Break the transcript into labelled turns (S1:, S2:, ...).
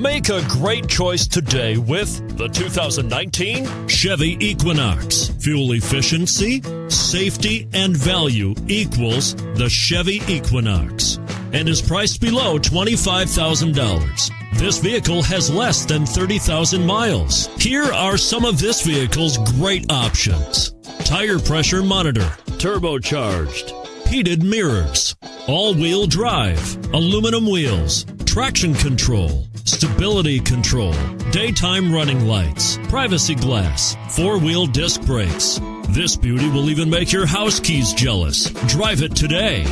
S1: Make a great choice today with the 2019
S2: Chevy Equinox. Fuel efficiency, safety, and value equals the Chevy Equinox and is priced below $25,000. This vehicle has less than 30,000 miles. Here are some of this vehicle's great options: tire pressure monitor, turbocharged, heated mirrors, all-wheel drive, aluminum wheels, traction control, stability control, daytime running lights, privacy glass, four-wheel disc brakes. This beauty will even make your house keys jealous. Drive it today.